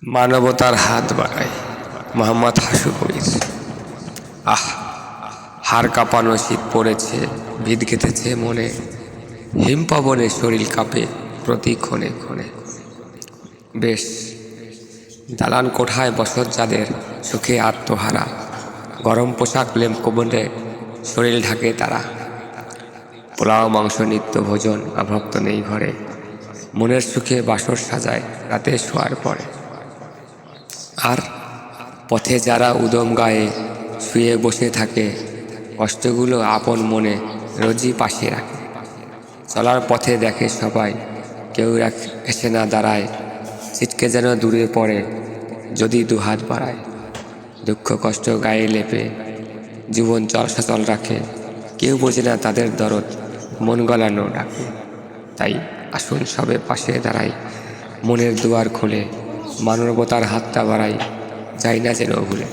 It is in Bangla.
মানবতার হাত বাড়ায় মোহাম্মদ হাসু কবির। হাড় কাঁপানো শীত পড়েছে, ভিত গেঁথেছে মনে, হিমপাবনে শরীর কাঁপে প্রতি ক্ষণে ক্ষণে। বেশ দালান কোঠায় বসত যাদের, সুখে আত্মহারা, গরম পোশাক লেম কোমরে শরীর ঢাকে তারা। পোলাও মাংস নিত্য ভোজন, অভক্ত নেই ঘরে, মনের সুখে বাসর সাজায় রাতে শোয়ার পরে। আর পথে যারা উদম গায়ে শুয়ে বসে থাকে, কষ্টগুলো আপন মনে রোজই পাশে রাখে। চলার পথে দেখে সবাই, কেউ এসে না দাঁড়ায়, ছিটকে যেন দূরে পড়ে যদি দুহাত বাড়ায়। দুঃখ কষ্ট গায়ে লেপে জীবন সচল রাখে, কেউ বোঝে না তাদের দরদ, মন গলানো ডাকে। তাই আসুন সবে পাশে দাঁড়াই, মনের দুয়ার খুলে, মানবতার হাতটা বাড়াই, যাই না যেন ভুলে।